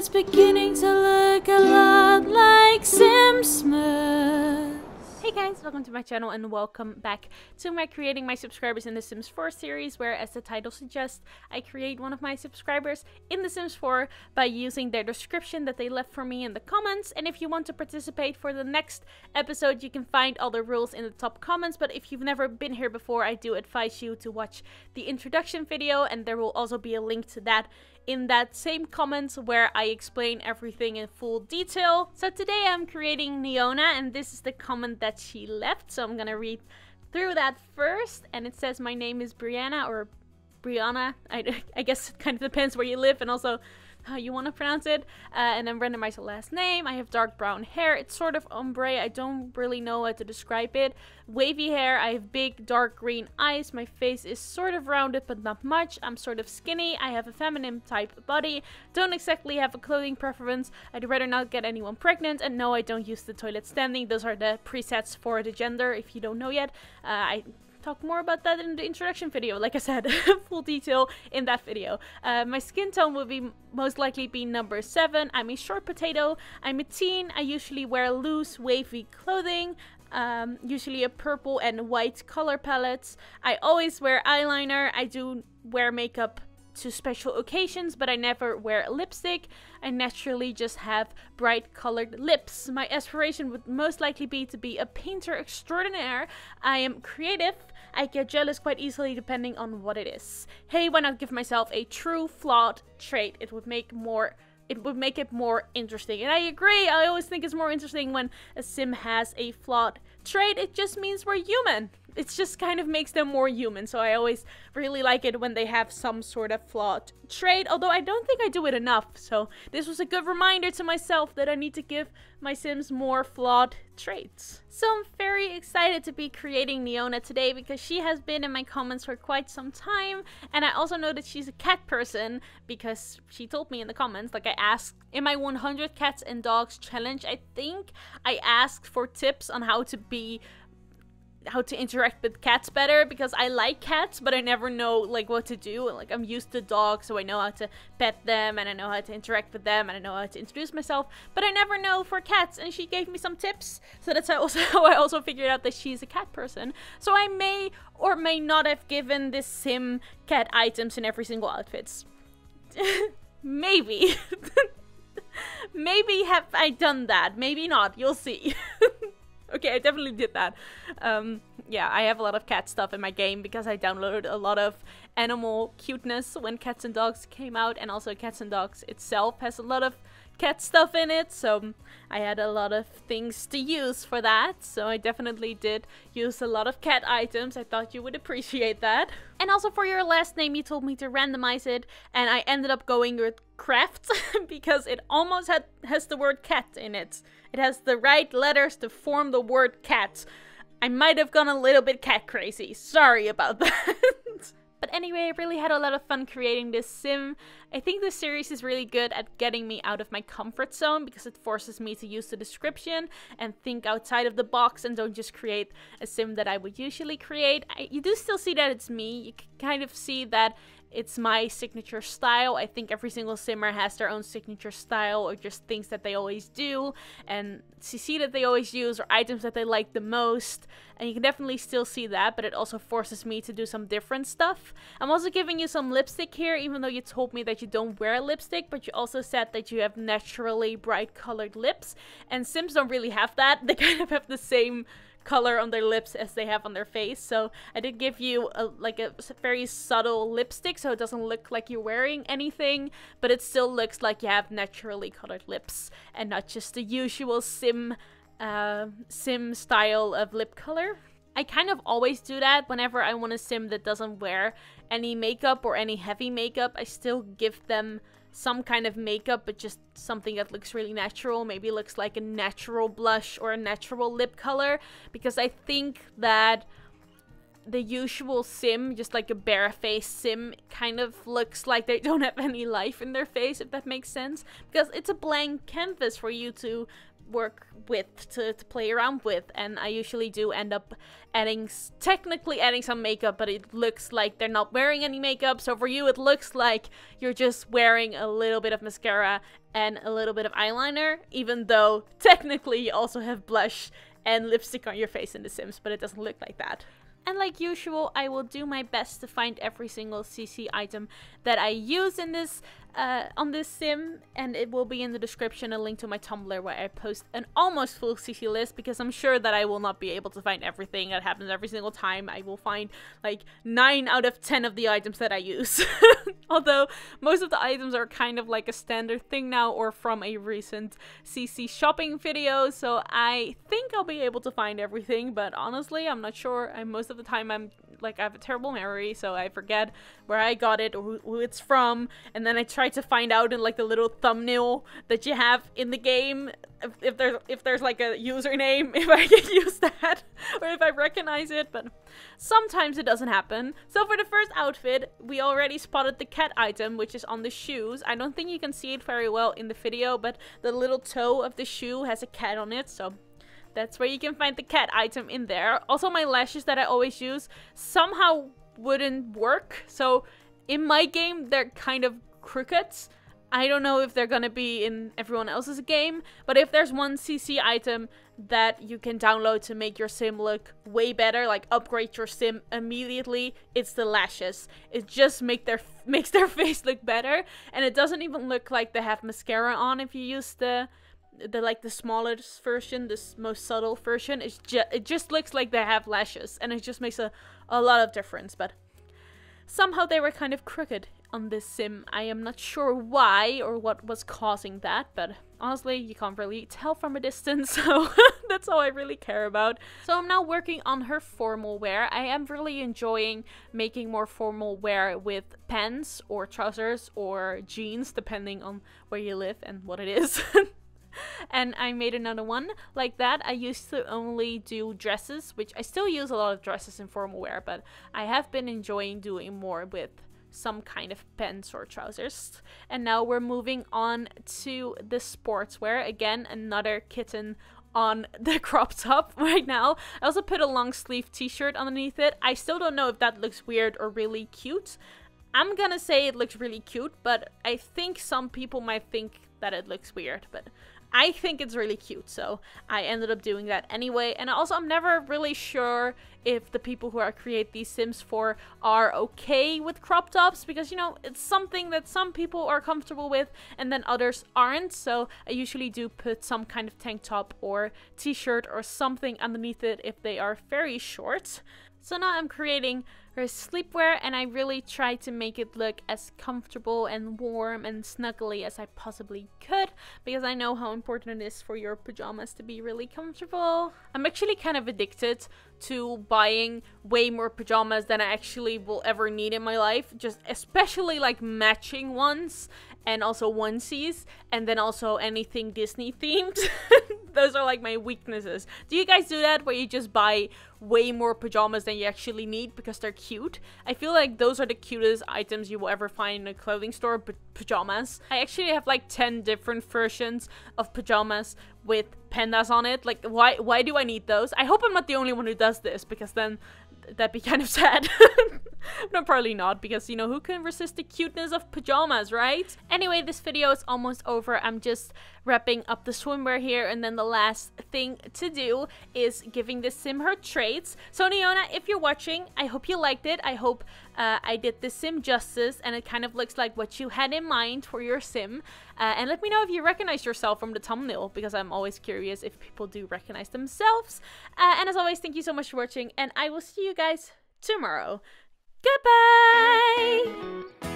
It's beginning to look a lot like Simsmas. Hey guys, welcome to my channel and welcome back to my Creating My Subscribers in The Sims 4 series, where, as the title suggests, I create one of my subscribers in The Sims 4 by using their description that they left for me in the comments. And if you want to participate for the next episode, you can find all the rules in the top comments. But if you've never been here before, I do advise you to watch the introduction video, and there will also be a link to that in that same comment where I explain everything in full detail. So today I'm creating Neona, and this is the comment that she left, so I'm gonna read through that first. And it says, my name is Brianna, or Brianna, I guess it kind of depends where you live and also how you want to pronounce it, and then randomize the last name. I have dark brown hair. It's sort of ombre. I don't really know how to describe it. Wavy hair. I have big dark green eyes. My face is sort of rounded but not much. I'm sort of skinny. I have a feminine type body. Don't exactly have a clothing preference. I'd rather not get anyone pregnant, and no, I don't use the toilet standing. Those are the presets for the gender if you don't know yet. I talk more about that in the introduction video, like I said, full detail in that video. My skin tone will be most likely be number 7. I'm a short potato. I'm a teen. I usually wear loose, wavy clothing, usually a purple and white color palettes. I always wear eyeliner. I do wear makeup to special occasions, but I never wear lipstick. I naturally just have bright colored lips. My aspiration would most likely be to be a painter extraordinaire. I am creative. I get jealous quite easily depending on what it is. Hey, why not give myself a true flawed trait? It would make it more interesting. And I agree. I always think it's more interesting when a sim has a flawed trait. It just means we're human. It just kind of makes them more human. So I always really like it when they have some sort of flawed trait, although I don't think I do it enough. So this was a good reminder to myself that I need to give my sims more flawed traits. So I'm very excited to be creating Neona today because she has been in my comments for quite some time, and I also know that she's a cat person because she told me in the comments, like I asked in my 100 cats and dogs challenge, I think I asked for tips on how to interact with cats better, because I like cats but I never know like what to do. Like, I'm used to dogs, so I know how to pet them and I know how to interact with them and I know how to introduce myself, but I never know for cats, and she gave me some tips. So that's how I also figured out that she's a cat person. So I may or may not have given this sim cat items in every single outfits. Maybe. Maybe have I done that, maybe not, you'll see. Okay, I definitely did that. Yeah, I have a lot of cat stuff in my game because I downloaded a lot of animal cuteness when Cats and Dogs came out, and also Cats and Dogs itself has a lot of cat stuff in it, so I had a lot of things to use for that. So I definitely did use a lot of cat items. I thought you would appreciate that. And also for your last name, you told me to randomize it, and I ended up going with Craft because it almost has the word cat in it. It has the right letters to form the word cat. I might have gone a little bit cat crazy. Sorry about that. But anyway, I really had a lot of fun creating this sim. I think this series is really good at getting me out of my comfort zone because it forces me to use the description and think outside of the box and don't just create a sim that I would usually create. You do still see that it's me. You can kind of see that it's my signature style. I think every single simmer has their own signature style, or just things that they always do, and CC that they always use, or items that they like the most. And you can definitely still see that, but it also forces me to do some different stuff. I'm also giving you some lipstick here, even though you told me that you don't wear lipstick, but you also said that you have naturally bright colored lips, and Sims don't really have that. They kind of have the same color on their lips as they have on their face. So I did give you a very subtle lipstick, so it doesn't look like you're wearing anything, but it still looks like you have naturally colored lips and not just the usual sim style of lip color. I kind of always do that whenever I want a sim that doesn't wear any makeup or any heavy makeup. I still give them some kind of makeup, but just something that looks really natural. Maybe looks like a natural blush or a natural lip color, because I think that the usual sim, just like a bare-faced sim, kind of looks like they don't have any life in their face, if that makes sense, because it's a blank canvas for you to work with, to play around with, and I usually do end up technically adding some makeup, but it looks like they're not wearing any makeup. So for you, it looks like you're just wearing a little bit of mascara and a little bit of eyeliner, even though technically you also have blush and lipstick on your face in The Sims, but it doesn't look like that. And like usual, I will do my best to find every single CC item that I use in this on this sim, and it will be in the description a link to my Tumblr where I post an almost full CC list, because I'm sure that I will not be able to find everything that happens every single time. I will find like 9 out of 10 of the items that I use. Although most of the items are kind of like a standard thing now, or from a recent CC shopping video, so I think I'll be able to find everything, but honestly I'm not sure. Most of the time I have a terrible memory, so I forget where I got it or who it's from, and then I try to find out in like the little thumbnail that you have in the game if there's like a username, if I can use that or if I recognize it, but sometimes it doesn't happen. So for the first outfit, we already spotted the cat item, which is on the shoes. I don't think you can see it very well in the video, but the little toe of the shoe has a cat on it, so that's where you can find the cat item in there. Also, my lashes that I always use somehow wouldn't work. So in my game, they're kind of crooked. I don't know if they're gonna be in everyone else's game, but if there's one CC item that you can download to make your sim look way better, like upgrade your sim immediately, it's the lashes. It just makes their face look better, and it doesn't even look like they have mascara on if you use the smallest version, this most subtle version. It just looks like they have lashes, and it just makes a lot of difference. But somehow they were kind of crooked on this sim. I am not sure why or what was causing that, but honestly you can't really tell from a distance, so that's all I really care about. So I'm now working on her formal wear. I am really enjoying making more formal wear with pants or trousers or jeans, depending on where you live and what it is. And I made another one like that. I used to only do dresses, which I still use a lot of dresses in formal wear, but I have been enjoying doing more with some kind of pants or trousers. And now we're moving on to the sportswear. Again, another kitten on the crop top right now. I also put a long sleeve t-shirt underneath it. I still don't know if that looks weird or really cute. I'm gonna say it looks really cute, but I think some people might think that it looks weird, but I think it's really cute, so I ended up doing that anyway. And also, I'm never really sure if the people who I create these Sims for are okay with crop tops, because, you know, it's something that some people are comfortable with and then others aren't. So I usually do put some kind of tank top or t-shirt or something underneath it if they are very short. So now I'm creating her sleepwear, and I really try to make it look as comfortable and warm and snuggly as I possibly could, because I know how important it is for your pajamas to be really comfortable. I'm actually kind of addicted to buying way more pajamas than I actually will ever need in my life, just especially like matching ones and also onesies, and then also anything Disney themed. Those are like my weaknesses. Do you guys do that, where you just buy way more pajamas than you actually need because they're cute? I feel like those are the cutest items you will ever find in a clothing store, but pajamas. I actually have like 10 different versions of pajamas with pandas on it. Like, why do I need those? I hope I'm not the only one who does this, because then that'd be kind of sad. No, probably not, because, you know, who can resist the cuteness of pajamas, right? Anyway, this video is almost over. I'm just wrapping up the swimwear here, and then the last thing to do is giving this sim her traits. So Niona, if you're watching, I hope you liked it. I hope I did this sim justice, and it kind of looks like what you had in mind for your sim. And let me know if you recognize yourself from the thumbnail, because I'm always curious if people do recognize themselves. And as always, thank you so much for watching, and I will see you guys tomorrow. Goodbye!